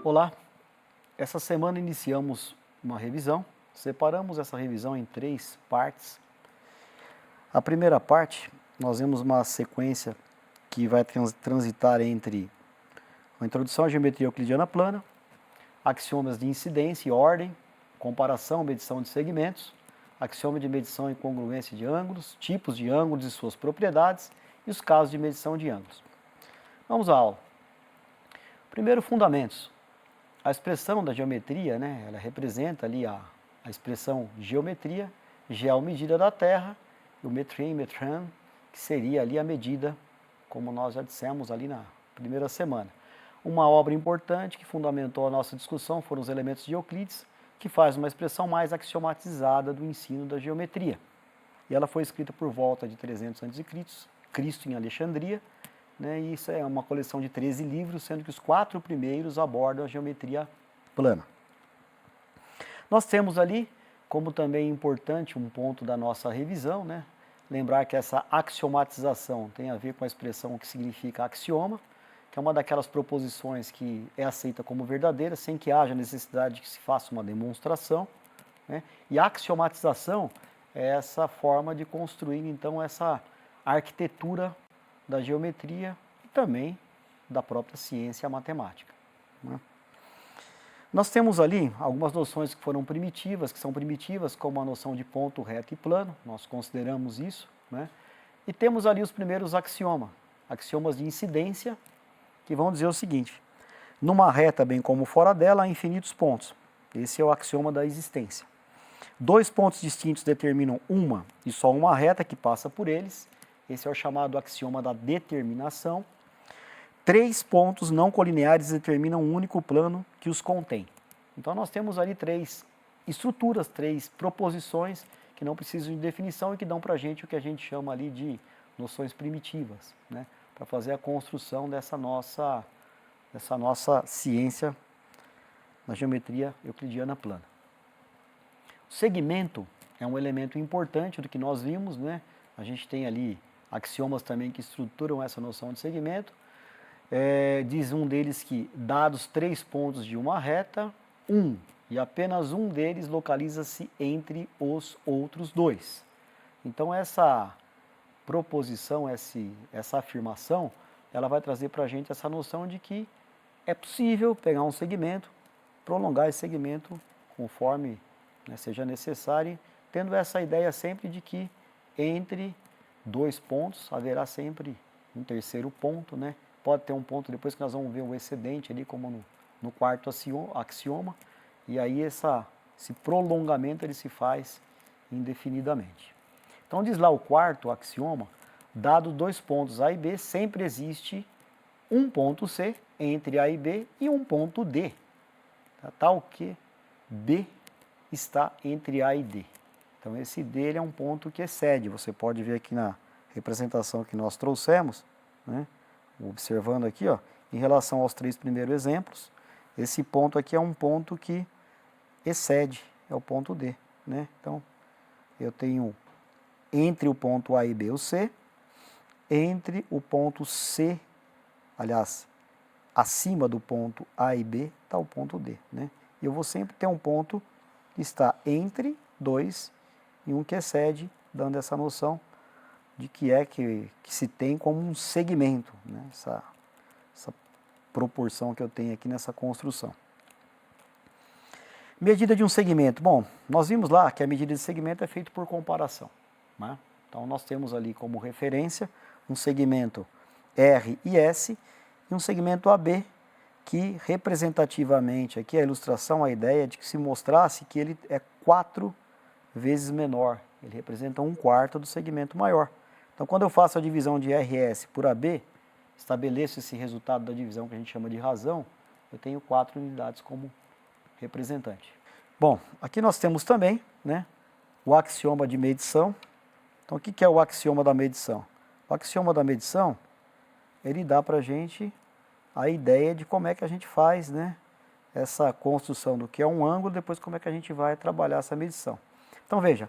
Olá, essa semana iniciamos uma revisão, separamos essa revisão em 3 partes. A primeira parte, nós vemos uma sequência que vai transitar entre a introdução à geometria euclidiana plana, axiomas de incidência e ordem, comparação, medição de segmentos, axioma de medição e congruência de ângulos, tipos de ângulos e suas propriedades e os casos de medição de ângulos. Vamos à aula. Primeiro, fundamentos. A expressão da geometria, ela representa ali a expressão geometria, geo medida da Terra, e o metrim, metran, que seria ali a medida, como nós já dissemos ali na primeira semana. Uma obra importante que fundamentou a nossa discussão foram os elementos de Euclides, que faz uma expressão mais axiomatizada do ensino da geometria. E ela foi escrita por volta de 300 a.C., Cristo em Alexandria, e isso é uma coleção de 13 livros, sendo que os 4 primeiros abordam a geometria plana. Nós temos ali, como também importante, um ponto da nossa revisão, lembrar que essa axiomatização tem a ver com a expressão que significa axioma, que é uma daquelas proposições que é aceita como verdadeira, sem que haja necessidade de que se faça uma demonstração. E a axiomatização é essa forma de construir, então, essa arquitetura da geometria e também da própria ciência matemática. Nós temos ali algumas noções que foram primitivas, que são primitivas, como a noção de ponto, reto e plano, nós consideramos isso, e temos ali os primeiros axiomas de incidência, que vão dizer o seguinte: numa reta, bem como fora dela, há infinitos pontos. Esse é o axioma da existência. 2 pontos distintos determinam uma e só uma reta que passa por eles. Esse é o chamado axioma da determinação. 3 pontos não colineares determinam um único plano que os contém. Então nós temos ali 3 estruturas, 3 proposições que não precisam de definição e que dão para a gente o que a gente chama ali de noções primitivas, para fazer a construção dessa nossa ciência na geometria euclidiana plana. O segmento é um elemento importante do que nós vimos, A gente tem ali axiomas também que estruturam essa noção de segmento. Diz um deles que, dados 3 pontos de uma reta, e apenas um deles localiza-se entre os outros 2. Então essa proposição, essa afirmação, ela vai trazer para a gente essa noção de que é possível pegar um segmento, prolongar esse segmento conforme seja necessário, tendo essa ideia sempre de que entre 2 pontos haverá sempre um terceiro ponto, Pode ter um ponto depois que nós vamos ver o excedente ali, como no quarto axioma, e aí esse prolongamento ele se faz indefinidamente. Então diz lá o quarto axioma: dado 2 pontos A e B, sempre existe um ponto C entre A e B e um ponto D, tal que B está entre A e D. Então esse D ele é um ponto que excede, você pode ver aqui na representação que nós trouxemos, observando aqui, em relação aos 3 primeiros exemplos, esse ponto aqui é um ponto que excede, é o ponto D. Então eu tenho entre o ponto A e B o C, entre o ponto C, aliás, acima do ponto A e B está o ponto D. E eu vou sempre ter um ponto que está entre 2 e um que excede, dando essa noção de que se tem como um segmento, essa proporção que eu tenho aqui nessa construção. Medida de um segmento. Bom, nós vimos lá que a medida de segmento é feita por comparação. Então nós temos ali como referência um segmento R e S e um segmento AB, que representativamente, aqui a ilustração, a ideia de que se mostrasse que ele é 4 vezes menor, ele representa 1/4 do segmento maior. Então quando eu faço a divisão de RS por AB, estabeleço esse resultado da divisão que a gente chama de razão, eu tenho 4 unidades como representante. Bom, aqui nós temos também o axioma de medição. Então o que é o axioma da medição? O axioma da medição, ele dá para a gente a ideia de como é que a gente faz essa construção do que é um ângulo, depois como é que a gente vai trabalhar essa medição. Então veja,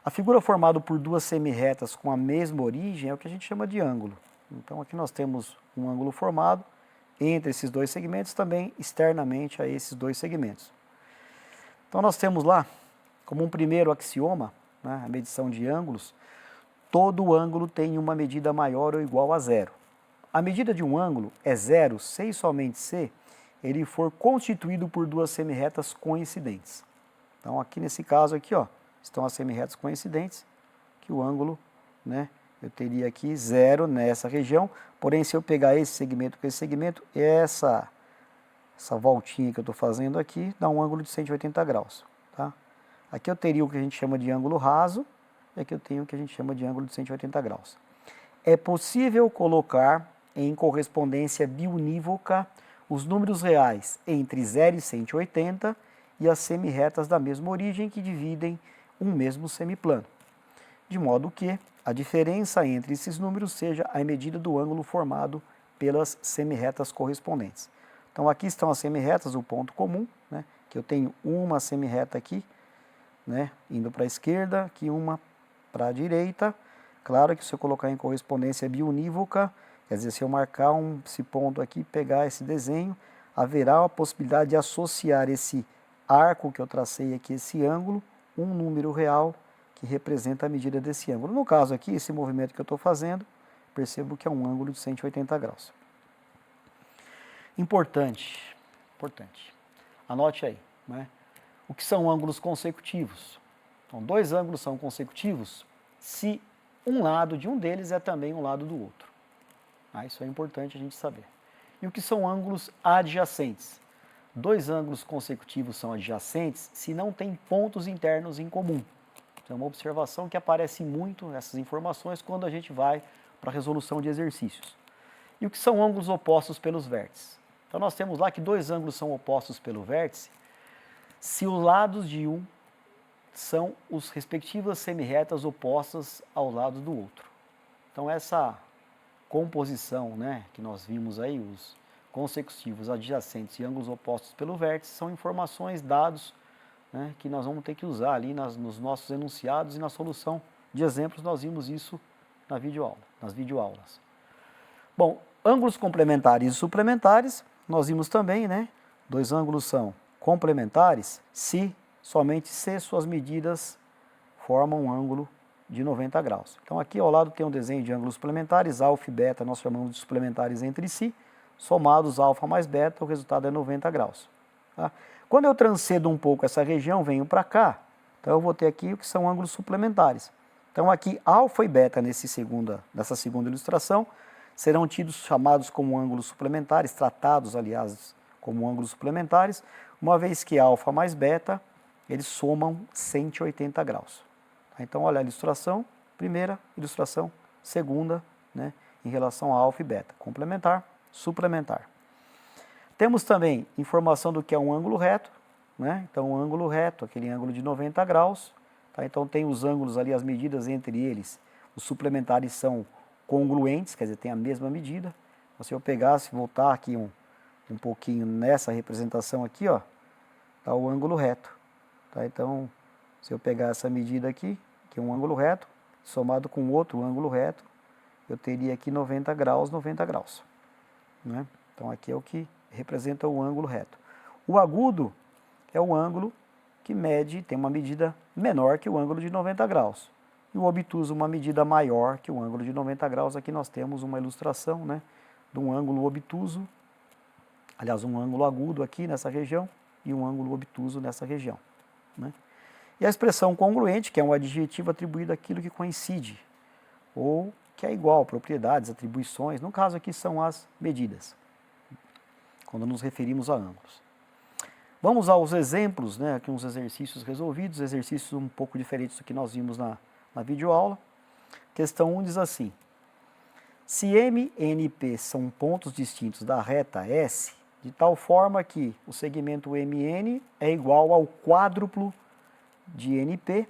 A figura formada por duas semirretas com a mesma origem é o que a gente chama de ângulo. Então aqui nós temos um ângulo formado entre esses dois segmentos, também externamente a esses dois segmentos. Então nós temos lá, como um primeiro axioma, né, a medição de ângulos, todo ângulo tem uma medida maior ou igual a zero. A medida de um ângulo é zero se e somente se ele for constituído por duas semirretas coincidentes. Então aqui nesse caso aqui, ó, estão as semirretas coincidentes, que o ângulo, né, eu teria aqui zero nessa região, porém se eu pegar esse segmento com esse segmento, essa voltinha que eu estou fazendo aqui dá um ângulo de 180 graus. Tá? Aqui eu teria o que a gente chama de ângulo raso, e aqui eu tenho o que a gente chama de ângulo de 180 graus. É possível colocar em correspondência biunívoca os números reais entre 0 e 180 e as semirretas da mesma origem que dividem um mesmo semiplano, de modo que a diferença entre esses números seja a medida do ângulo formado pelas semirretas correspondentes. Então aqui estão as semirretas, o ponto comum, né, que eu tenho uma semirreta aqui, né, indo para a esquerda, aqui uma para a direita. Claro que se eu colocar em correspondência biunívoca, quer dizer, se eu marcar esse ponto aqui, pegar esse desenho, haverá a possibilidade de associar esse arco que eu tracei aqui, esse ângulo, um número real que representa a medida desse ângulo. No caso aqui, esse movimento que eu estou fazendo, percebo que é um ângulo de 180 graus. Importante, anote aí, né? O que são ângulos consecutivos? Então, dois ângulos são consecutivos se um lado de um deles é também um lado do outro. Isso é importante a gente saber. E o que são ângulos adjacentes? Dois ângulos consecutivos são adjacentes se não tem pontos internos em comum. É uma observação que aparece muito nessas informações quando a gente vai para a resolução de exercícios. E o que são ângulos opostos pelos vértices? Então nós temos lá que dois ângulos são opostos pelo vértice se os lados de um são os respectivas semirretas opostas ao lado do outro. Então essa composição, né, que nós vimos aí, os consecutivos, adjacentes e ângulos opostos pelo vértice, são informações, dados, né, que nós vamos ter que usar ali nos nossos enunciados e na solução de exemplos. Nós vimos isso na videoaula, nas videoaulas. Bom, ângulos complementares e suplementares, nós vimos também, né? Dois ângulos são complementares somente se suas medidas formam um ângulo de 90 graus. Então aqui ao lado tem um desenho de ângulos suplementares, alfa e beta nós chamamos de suplementares entre si, somados alfa mais beta, o resultado é 90 graus. Tá? Quando eu transcedo um pouco essa região, venho para cá, então eu vou ter aqui o que são ângulos suplementares. Então aqui alfa e beta nessa segunda ilustração serão chamados como ângulos suplementares, tratados aliás como ângulos suplementares, uma vez que alfa mais beta, eles somam 180 graus. Então olha a ilustração, primeira, ilustração segunda, né, em relação a alfa e beta, complementar, suplementar. Temos também informação do que é um ângulo reto, né? Então um ângulo reto, aquele ângulo de 90 graus, tá? Então tem os ângulos ali, as medidas entre eles, os suplementares são congruentes, quer dizer, tem a mesma medida. Se eu pegasse, voltar aqui um pouquinho nessa representação aqui, ó, tá o ângulo reto, tá? Então, se eu pegar essa medida aqui, que é um ângulo reto, somado com outro ângulo reto, eu teria aqui 90 graus, 90 graus, né? Então aqui é o que representa o ângulo reto. O agudo é o ângulo que mede, tem uma medida menor que o ângulo de 90 graus. E o obtuso, uma medida maior que o ângulo de 90 graus. Aqui nós temos uma ilustração, né, de um ângulo obtuso, aliás, um ângulo agudo aqui nessa região e um ângulo obtuso nessa região, né? E a expressão congruente, que é um adjetivo atribuído àquilo que coincide, ou que é igual, propriedades, atribuições, no caso aqui são as medidas, quando nos referimos a ângulos. Vamos aos exemplos, né, aqui uns exercícios resolvidos, exercícios um pouco diferentes do que nós vimos na videoaula. Questão 1 diz assim: se M e NP são pontos distintos da reta S, de tal forma que o segmento MN é igual ao quádruplo de NP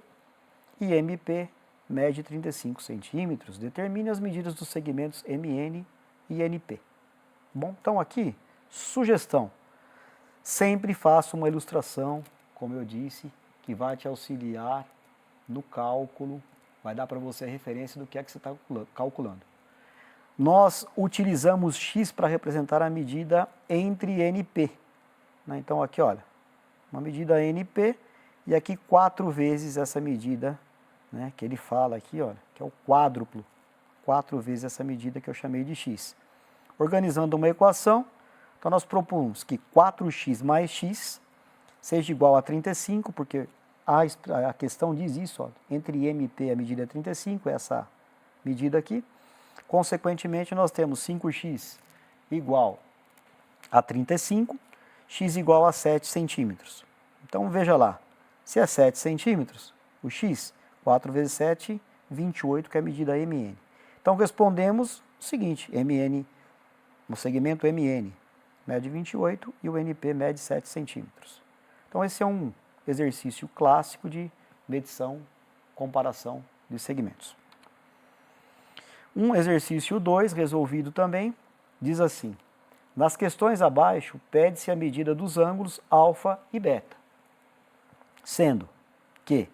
e MP mede 35 centímetros, determine as medidas dos segmentos MN e NP. Bom, então aqui, sugestão, sempre faça uma ilustração, como eu disse, que vai te auxiliar no cálculo, vai dar para você a referência do que é que você está calculando. Nós utilizamos x para representar a medida entre NP. Né? Então aqui, olha, uma medida NP e aqui 4 vezes essa medida, né, que ele fala aqui, olha, que é o quádruplo, 4 vezes essa medida que eu chamei de x. Organizando uma equação, então nós propomos que 4x mais x seja igual a 35, porque a questão diz isso, ó, entre MP a medida é 35, essa medida aqui. Consequentemente, nós temos 5x igual a 35, x igual a 7 centímetros. Então, veja lá, se é 7 centímetros, o x, 4 vezes 7, 28, que é a medida MN. Então, respondemos o seguinte, MN, no segmento MN, mede 28 e o NP mede 7 centímetros. Então, esse é um exercício clássico de medição, comparação de segmentos. Um exercício 2, resolvido também, diz assim: nas questões abaixo, pede-se a medida dos ângulos alfa e beta, sendo que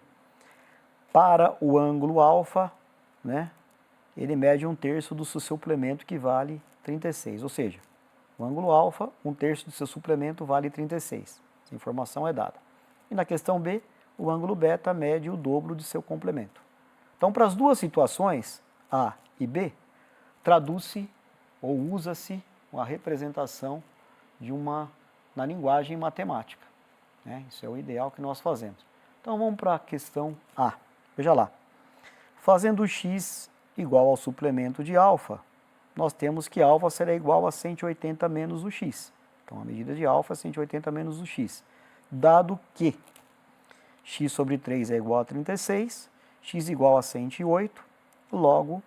para o ângulo alfa, né, ele mede 1/3 do seu suplemento, que vale 36, ou seja, o ângulo alfa, 1/3 do seu suplemento vale 36. Essa informação é dada. E na questão B, o ângulo beta mede o dobro de seu complemento. Então, para as duas situações, A e B, traduz-se ou usa-se a representação de na linguagem matemática. Né? Isso é o ideal que nós fazemos. Então, vamos para a questão A. Veja lá. Fazendo x igual ao suplemento de alfa, nós temos que alfa será igual a 180 menos o x. Então, a medida de alfa é 180 menos o x. Dado que x sobre 3 é igual a 36, x igual a 108, logo,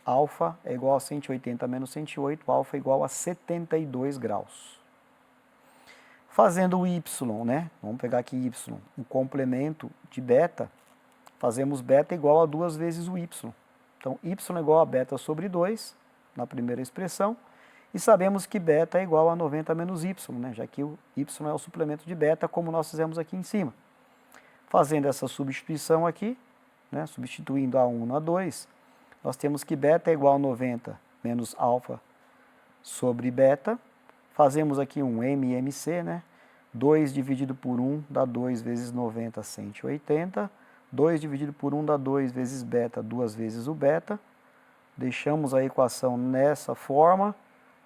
alfa é igual a 180 menos 108, alfa é igual a 72 graus. Fazendo o y, né? Vamos pegar aqui y, o complemento de beta, fazemos beta igual a 2 vezes o y. Então, y é igual a beta sobre 2, na primeira expressão, e sabemos que beta é igual a 90 menos y, né? Já que o y é o suplemento de beta, como nós fizemos aqui em cima. Fazendo essa substituição aqui, né? Substituindo A1 na 2, nós temos que beta é igual a 90 menos alfa sobre beta. Fazemos aqui um MMC, né? 2 dividido por 1 dá 2 vezes 90, 180. 2 dividido por 1 dá 2 vezes beta, 2 vezes o beta. Deixamos a equação nessa forma.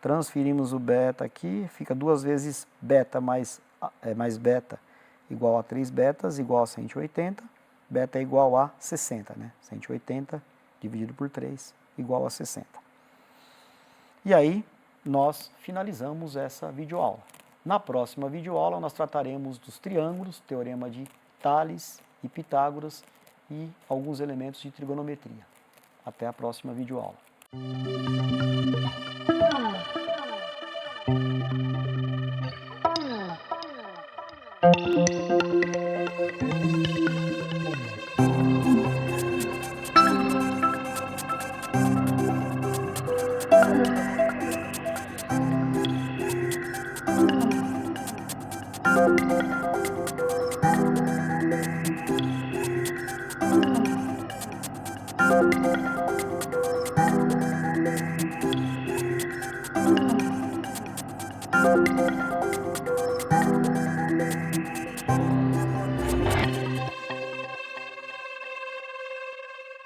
Transferimos o beta aqui. Fica 2 vezes beta mais beta igual a 3 betas, igual a 180. Beta é igual a 60, né? 180 dividido por 3, igual a 60. E aí, nós finalizamos essa videoaula. Na próxima videoaula, nós trataremos dos triângulos, teorema de Tales e Pitágoras e alguns elementos de trigonometria. Até a próxima videoaula. Thank you.